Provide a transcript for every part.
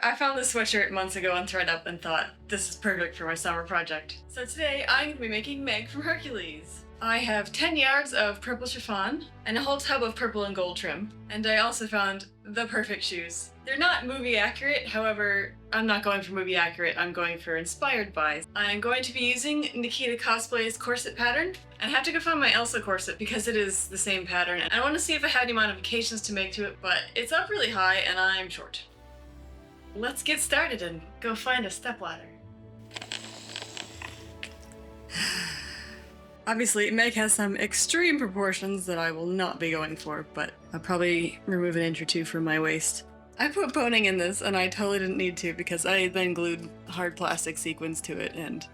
I found this sweatshirt months ago on ThreadUp and thought, this is perfect for my summer project. So today I'm going to be making Meg from Hercules. I have 10 yards of purple chiffon and a whole tub of purple and gold trim. And I also found the perfect shoes. They're not movie accurate, however, I'm not going for movie accurate, I'm going for inspired by. I'm going to be using Nikita Cosplay's corset pattern. And I have to go find my Elsa corset because it is the same pattern. And I want to see if I have any modifications to make to it, but it's up really high and I'm short. Let's get started and go find a stepladder. Obviously, Meg has some extreme proportions that I will not be going for, but I'll probably remove an inch or two from my waist. I put boning in this, and I totally didn't need to because I then glued hard plastic sequins to it and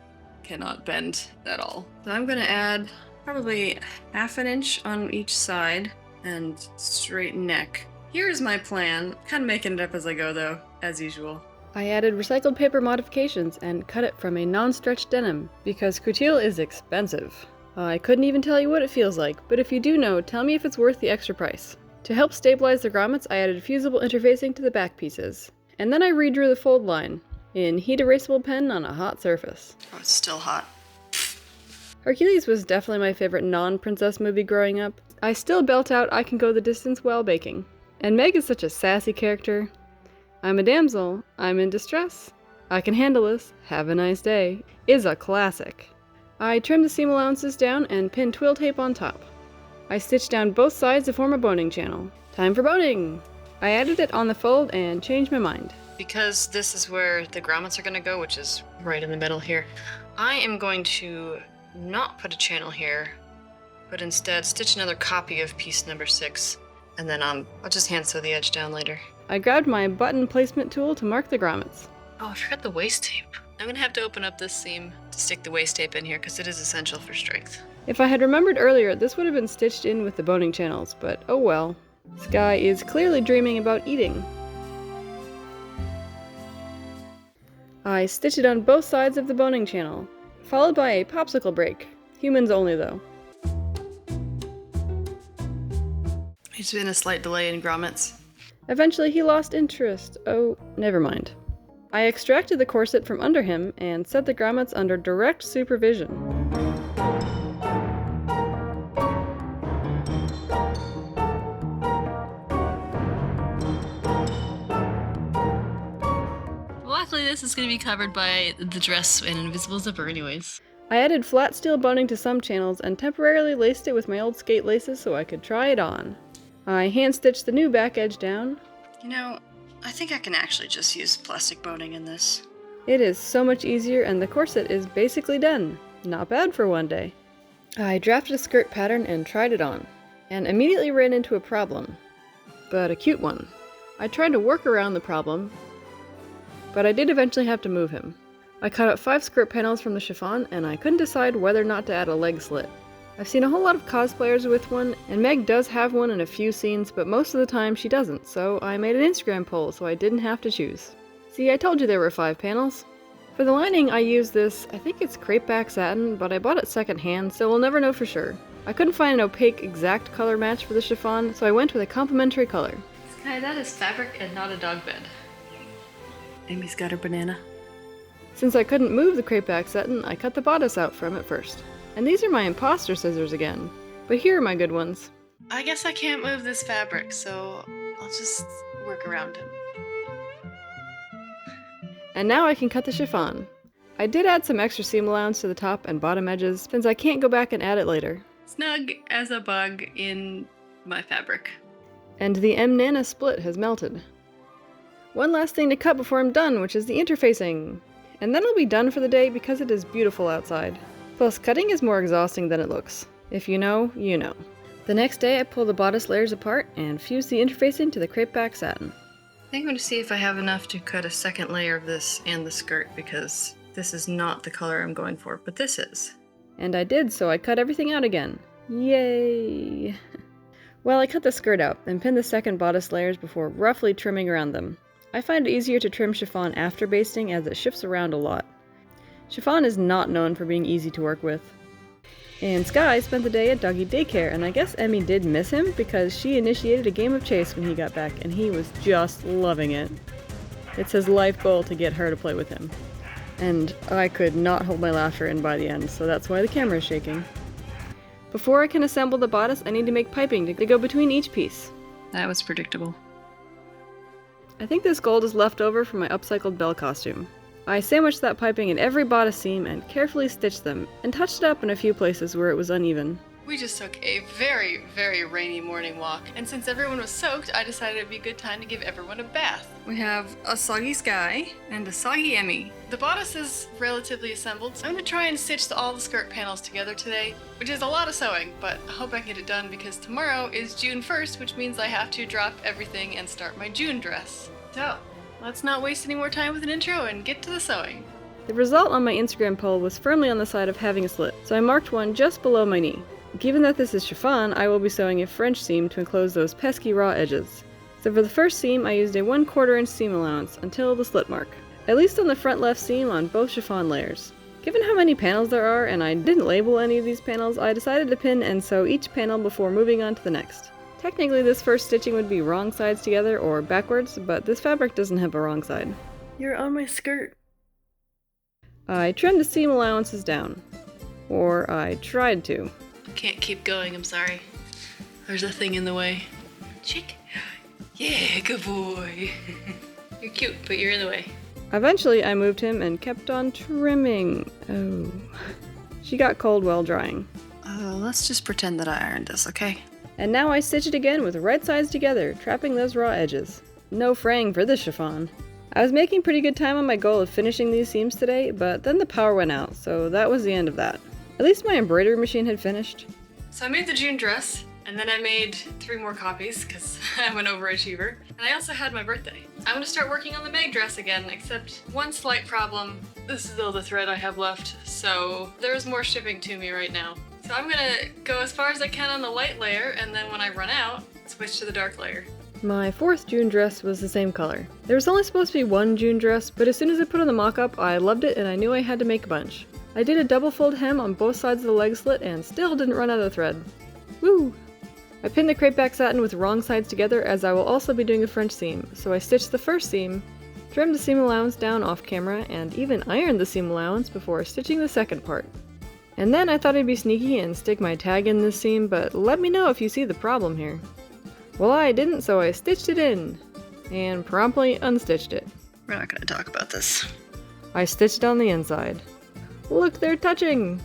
cannot bend at all. So I'm gonna add probably ½ inch on each side and straight neck. Here's my plan. Kind of making it up as I go though, as usual. I added recycled paper modifications and cut it from a non-stretch denim because couture is expensive. I couldn't even tell you what it feels like, but if you do know, tell me if it's worth the extra price. To help stabilize the grommets, I added fusible interfacing to the back pieces. And then I redrew the fold line in heat erasable pen on a hot surface. Oh, it's still hot. Hercules was definitely my favorite non-princess movie growing up. I still belt out I can go the distance while baking. And Meg is such a sassy character. I'm a damsel, I'm in distress, I can handle this, have a nice day, is a classic. I trimmed the seam allowances down and pinned twill tape on top. I stitched down both sides to form a boning channel. Time for boning! I added it on the fold and changed my mind. Because this is where the grommets are going to go, which is right in the middle here, I am going to not put a channel here, but instead stitch another copy of piece number 6, and then I'll just hand sew the edge down later. I grabbed my button placement tool to mark the grommets. Oh, I forgot the waist tape. I'm gonna have to open up this seam to stick the waist tape in here because it is essential for strength. If I had remembered earlier, this would have been stitched in with the boning channels, but oh well. Sky is clearly dreaming about eating. I stitched it on both sides of the boning channel, followed by a popsicle break. Humans only though. There's been a slight delay in grommets. Eventually he lost interest. Oh, never mind. I extracted the corset from under him and set the grommets under direct supervision. Luckily this is going to be covered by the dress and invisible zipper anyways. I added flat steel boning to some channels and temporarily laced it with my old skate laces so I could try it on. I hand-stitched the new back edge down. You know, I think I can actually just use plastic boning in this. It is so much easier and the corset is basically done. Not bad for one day. I drafted a skirt pattern and tried it on, and immediately ran into a problem. But a cute one. I tried to work around the problem, but I did eventually have to move him. I cut out 5 skirt panels from the chiffon and I couldn't decide whether or not to add a leg slit. I've seen a whole lot of cosplayers with one, and Meg does have one in a few scenes, but most of the time she doesn't, so I made an Instagram poll so I didn't have to choose. See, I told you there were 5 panels. For the lining I used this, I think it's crepe back satin, but I bought it secondhand, so we'll never know for sure. I couldn't find an opaque exact color match for the chiffon, so I went with a complementary color. Sky, that is fabric and not a dog bed. Amy's got her banana. Since I couldn't move the crepe back satin, I cut the bodice out from it first. And these are my imposter scissors again. But here are my good ones. I guess I can't move this fabric, so I'll just work around him. And now I can cut the chiffon. I did add some extra seam allowance to the top and bottom edges, since I can't go back and add it later. Snug as a bug in my fabric. And the M-Nana split has melted. One last thing to cut before I'm done, which is the interfacing. And then I'll be done for the day because it is beautiful outside. Plus, cutting is more exhausting than it looks. If you know, you know. The next day I pull the bodice layers apart and fuse the interfacing to the crepe back satin. I think I'm going to see if I have enough to cut a second layer of this and the skirt because this is not the color I'm going for, but this is. And I did, so I cut everything out again. Yay! Well, I cut the skirt out and pinned the second bodice layers before roughly trimming around them. I find it easier to trim chiffon after basting as it shifts around a lot. Chiffon is not known for being easy to work with. And Sky spent the day at doggy daycare, and I guess Emmy did miss him because she initiated a game of chase when he got back, and he was just loving it. It's his life goal to get her to play with him. And I could not hold my laughter in by the end, so that's why the camera is shaking. Before I can assemble the bodice, I need to make piping to go between each piece. That was predictable. I think this gold is left over from my upcycled Belle costume. I sandwiched that piping in every bodice seam and carefully stitched them, and touched it up in a few places where it was uneven. We just took a very, very rainy morning walk, and since everyone was soaked, I decided it'd be a good time to give everyone a bath. We have a soggy sky and a soggy Emmy. The bodice is relatively assembled, so I'm gonna try and stitch all the skirt panels together today, which is a lot of sewing, but I hope I can get it done because tomorrow is June 1st, which means I have to drop everything and start my June dress. So, let's not waste any more time with an intro and get to the sewing. The result on my Instagram poll was firmly on the side of having a slit, so I marked one just below my knee. Given that this is chiffon, I will be sewing a French seam to enclose those pesky raw edges. So for the first seam, I used a 1/4 inch seam allowance until the slit mark, at least on the front left seam on both chiffon layers. Given how many panels there are, and I didn't label any of these panels, I decided to pin and sew each panel before moving on to the next. Technically this first stitching would be wrong sides together or backwards, but this fabric doesn't have a wrong side. You're on my skirt. I trimmed the seam allowances down. Or I tried to. Can't keep going, I'm sorry. There's a thing in the way. Chick. Yeah, good boy. You're cute, but you're in the way. Eventually I moved him and kept on trimming. Oh. She got cold while drying. Let's just pretend that I ironed this, okay? And now I stitch it again with right sides together, trapping those raw edges. No fraying for this chiffon. I was making pretty good time on my goal of finishing these seams today, but then the power went out, so that was the end of that. At least my embroidery machine had finished. So I made the June dress, and then I made 3 more copies, because I'm an overachiever. And I also had my birthday. I'm gonna start working on the Meg dress again, except one slight problem. This is all the thread I have left, so there's more shipping to me right now. So I'm gonna go as far as I can on the light layer, and then when I run out, switch to the dark layer. My 4th June dress was the same color. There was only supposed to be 1 June dress, but as soon as I put on the mock-up, I loved it and I knew I had to make a bunch. I did a double fold hem on both sides of the leg slit and still didn't run out of thread. Woo! I pinned the crepe back satin with wrong sides together as I will also be doing a French seam, so I stitched the first seam, trimmed the seam allowance down off camera, and even ironed the seam allowance before stitching the second part. And then I thought I'd be sneaky and stick my tag in this seam, but let me know if you see the problem here. Well, I didn't, so I stitched it in, and promptly unstitched it. We're not gonna talk about this. I stitched on the inside. Look, they're touching!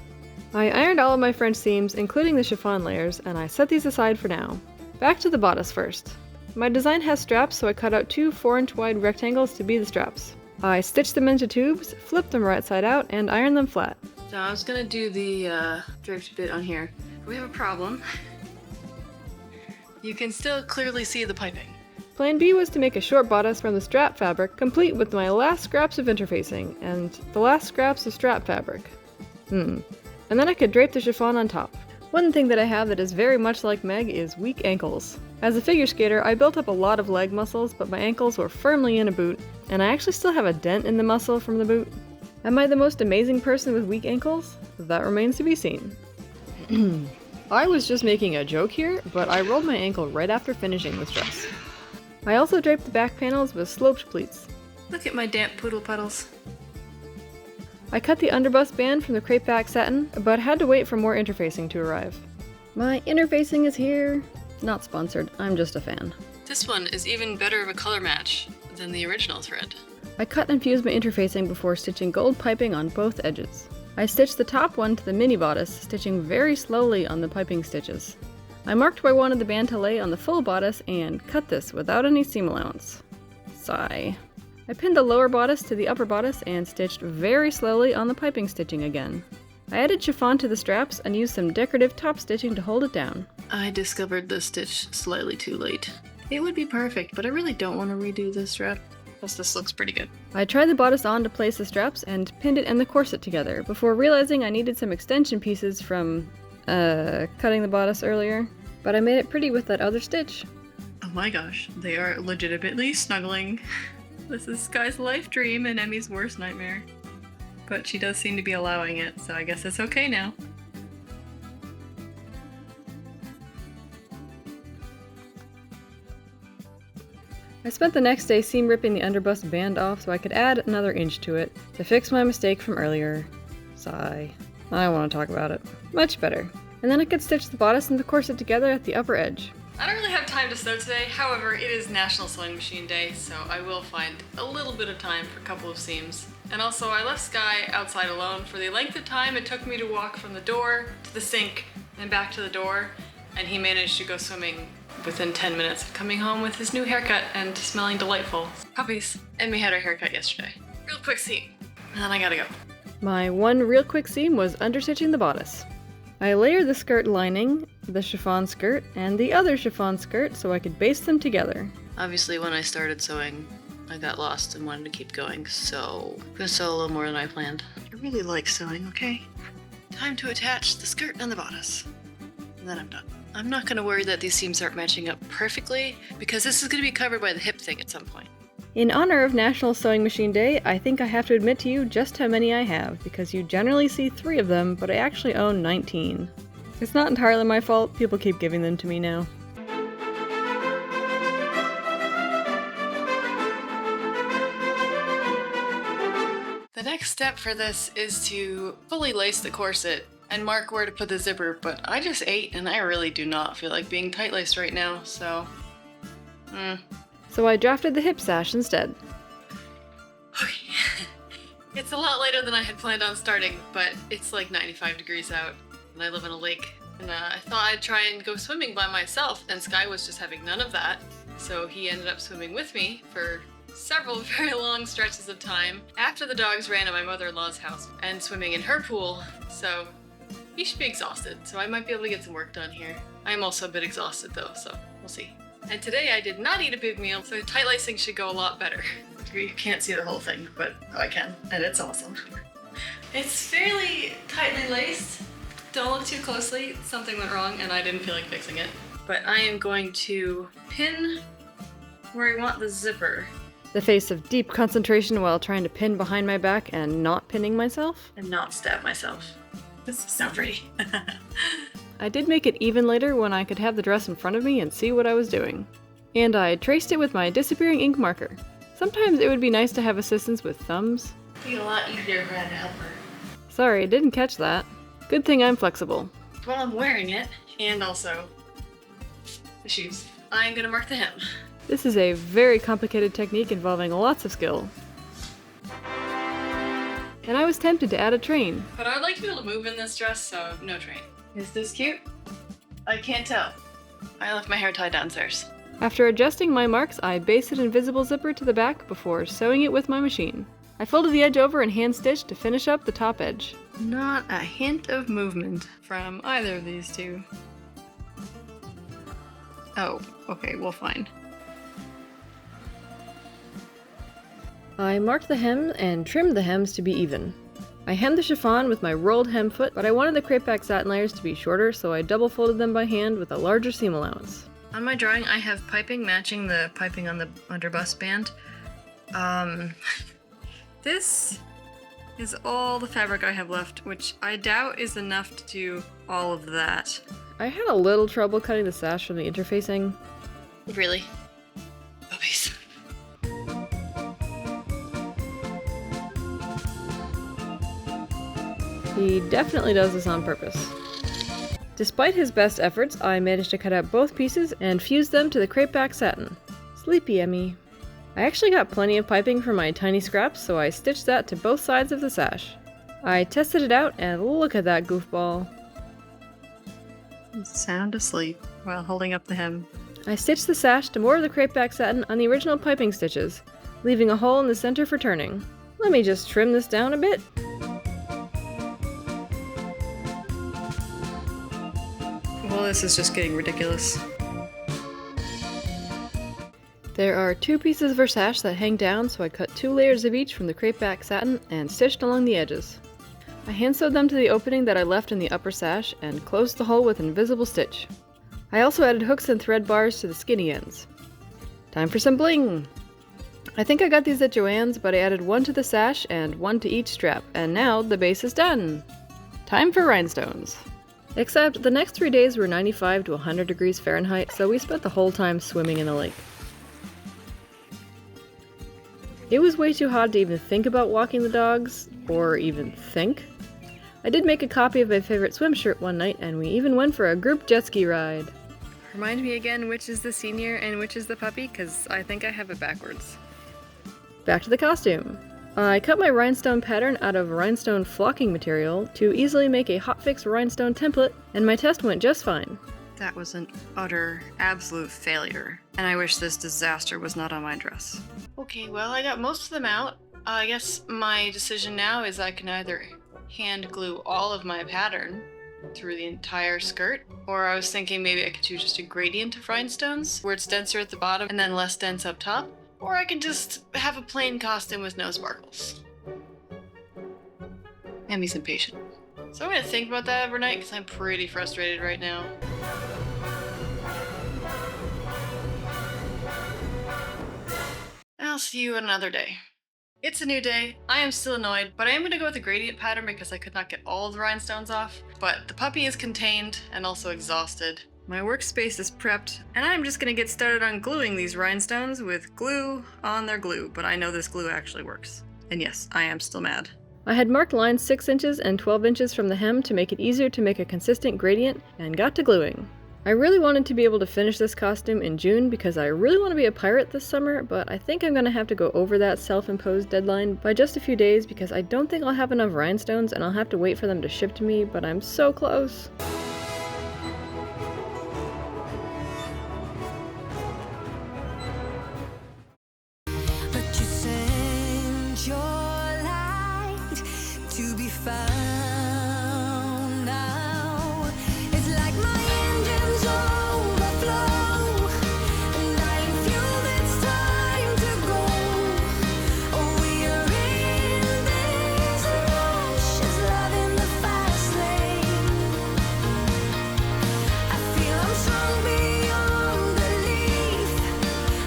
I ironed all of my French seams, including the chiffon layers, and I set these aside for now. Back to the bodice first. My design has straps, so I cut out 2 4-inch wide rectangles to be the straps. I stitched them into tubes, flipped them right side out, and ironed them flat. So I was gonna do the draped bit on here. We have a problem. You can still clearly see the piping. Plan B was to make a short bodice from the strap fabric, complete with my last scraps of interfacing, and the last scraps of strap fabric. And then I could drape the chiffon on top. One thing that I have that is very much like Meg is weak ankles. As a figure skater, I built up a lot of leg muscles, but my ankles were firmly in a boot, and I actually still have a dent in the muscle from the boot. Am I the most amazing person with weak ankles? That remains to be seen. I was just making a joke here, but I rolled my ankle right after finishing this dress. I also draped the back panels with sloped pleats. Look at my damp poodle puddles. I cut the underbust band from the crepe back satin, but had to wait for more interfacing to arrive. My interfacing is here. Not sponsored, I'm just a fan. This one is even better of a color match than the original thread. I cut and fused my interfacing before stitching gold piping on both edges. I stitched the top one to the mini bodice, stitching very slowly on the piping stitches. I marked where I wanted the band to lay on the full bodice and cut this without any seam allowance. Sigh. I pinned the lower bodice to the upper bodice and stitched very slowly on the piping stitching again. I added chiffon to the straps and used some decorative top stitching to hold it down. I discovered this stitch slightly too late. It would be perfect, but I really don't want to redo this strap. Plus this looks pretty good. I tried the bodice on to place the straps and pinned it and the corset together before realizing I needed some extension pieces from, cutting the bodice earlier. But I made it pretty with that other stitch. Oh my gosh, they are legitimately snuggling. This is Sky's life dream and Emmy's worst nightmare. But she does seem to be allowing it, so I guess it's okay now. I spent the next day seam ripping the underbust band off so I could add another inch to it to fix my mistake from earlier. Sigh. I don't want to talk about it. Much better. And then I could stitch the bodice and the corset together at the upper edge. I don't really have time to sew today, however, it is National Sewing Machine Day, so I will find a little bit of time for a couple of seams. And also, I left Sky outside alone for the length of time it took me to walk from the door to the sink and back to the door, and he managed to go swimming within 10 minutes of coming home with his new haircut and smelling delightful. Puppies. And we had our haircut yesterday. Real quick seam, and then I gotta go. My one real quick seam was understitching the bodice. I layered the skirt lining, the chiffon skirt, and the other chiffon skirt so I could baste them together. Obviously, when I started sewing, I got lost and wanted to keep going, so I'm gonna sew a little more than I planned. I really like sewing, okay? Time to attach the skirt and the bodice. And then I'm done. I'm not gonna worry that these seams aren't matching up perfectly, because this is gonna be covered by the hip thing at some point. In honor of National Sewing Machine Day, I think I have to admit to you just how many I have, because you generally see 3 of them, but I actually own 19. It's not entirely my fault, people keep giving them to me now. The next step for this is to fully lace the corset and mark where to put the zipper, but I just ate and I really do not feel like being tight-laced right now, so... So I drafted the hip sash instead. Okay. It's a lot later than I had planned on starting, but it's like 95 degrees out, and I live in a lake. And I thought I'd try and go swimming by myself, and Sky was just having none of that. So he ended up swimming with me for several very long stretches of time after the dogs ran at my mother-in-law's house and swimming in her pool. So he should be exhausted, so I might be able to get some work done here. I'm also a bit exhausted though, so we'll see. And today I did not eat a big meal, so tight lacing should go a lot better. You can't see the whole thing, but I can, and it's awesome. It's fairly tightly laced. Don't look too closely, something went wrong and I didn't feel like fixing it. But I am going to pin where I want the zipper. The face of deep concentration while trying to pin behind my back and not pinning myself. And not stab myself. This is not pretty. I did make it even later when I could have the dress in front of me and see what I was doing. And I traced it with my disappearing ink marker. Sometimes it would be nice to have assistance with thumbs. It'd be a lot easier if I had a helper. Sorry, I didn't catch that. Good thing I'm flexible. While I'm wearing it, and also the shoes, I'm gonna mark the hem. This is a very complicated technique involving lots of skill. And I was tempted to add a train. But I'd like to be able to move in this dress, so no train. Is this cute? I can't tell. I left my hair tied downstairs. After adjusting my marks, I basted an invisible zipper to the back before sewing it with my machine. I folded the edge over and hand stitched to finish up the top edge. Not a hint of movement from either of these two. Oh, okay, well fine. I marked the hem and trimmed the hems to be even. I hemmed the chiffon with my rolled hem foot, but I wanted the crepeback satin layers to be shorter, so I double folded them by hand with a larger seam allowance. On my drawing, I have piping matching the piping on the underbust band. This is all the fabric I have left, which I doubt is enough to do all of that. I had a little trouble cutting the sash from the interfacing. Really? Puppies. He definitely does this on purpose. Despite his best efforts, I managed to cut out both pieces and fuse them to the crepeback satin. Sleepy Emmy. I actually got plenty of piping for my tiny scraps, so I stitched that to both sides of the sash. I tested it out, and look at that goofball. Sound asleep while holding up the hem. I stitched the sash to more of the crepeback satin on the original piping stitches, leaving a hole in the center for turning. Let me just trim this down a bit. Well, this is just getting ridiculous. There are 2 pieces of her sash that hang down, so I cut 2 layers of each from the crepeback satin and stitched along the edges. I hand sewed them to the opening that I left in the upper sash and closed the hole with an invisible stitch. I also added hooks and thread bars to the skinny ends. Time for some bling! I think I got these at Joann's, but I added 1 to the sash and 1 to each strap, and now the base is done! Time for rhinestones! Except the next 3 days were 95 to 100 degrees Fahrenheit, so we spent the whole time swimming in the lake. It was way too hot to even think about walking the dogs, or even think. I did make a copy of my favorite swim shirt one night, and we even went for a group jet ski ride. Remind me again which is the senior and which is the puppy, because I think I have it backwards. Back to the costume. I cut my rhinestone pattern out of rhinestone flocking material to easily make a hotfix rhinestone template, and my test went just fine. That was an utter, absolute failure, and I wish this disaster was not on my dress. Okay, well, I got most of them out. I guess my decision now is I can either hand glue all of my pattern through the entire skirt, or I was thinking maybe I could do just a gradient of rhinestones where it's denser at the bottom and then less dense up top, or I can just have a plain costume with no sparkles. Emmy's impatient. So I'm gonna think about that overnight because I'm pretty frustrated right now. I'll see you another day. It's a new day. I am still annoyed, but I am going to go with the gradient pattern because I could not get all of the rhinestones off. But the puppy is contained and also exhausted. My workspace is prepped, and I'm just going to get started on gluing these rhinestones with glue on their glue, but I know this glue actually works. And yes, I am still mad. I had marked lines 6 inches and 12 inches from the hem to make it easier to make a consistent gradient, and got to gluing. I really wanted to be able to finish this costume in June because I really want to be a pirate this summer, but I think I'm going to have to go over that self-imposed deadline by just a few days because I don't think I'll have enough rhinestones and I'll have to wait for them to ship to me, but I'm so close. But you sent your light to be found now. It's like my engines overflow, and I am fueled, it's time to go. Oh, we are in this rush, it's love in the fast lane. I feel I'm strong beyond belief,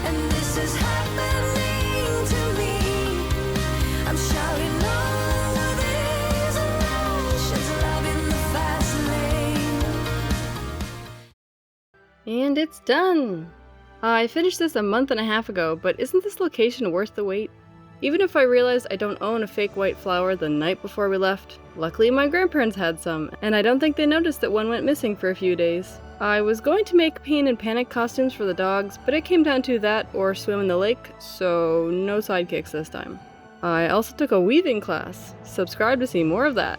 and this is happening to me. I'm shouting over this rush, it's love in the fast lane. And it's done! I finished this a month and a half ago, but isn't this location worth the wait? Even if I realized I don't own a fake white flower the night before we left, luckily my grandparents had some, and I don't think they noticed that one went missing for a few days. I was going to make pain and panic costumes for the dogs, but it came down to that or swim in the lake, so no sidekicks this time. I also took a weaving class. Subscribe to see more of that.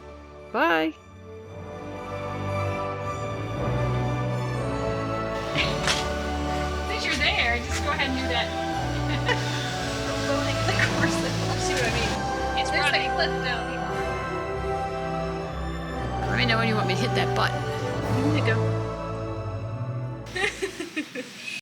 Bye! Since you're there, just go ahead and do that. Loading the corset. See what I mean? It's running. Let's down. Let me know when you want me to hit that button. Here you go.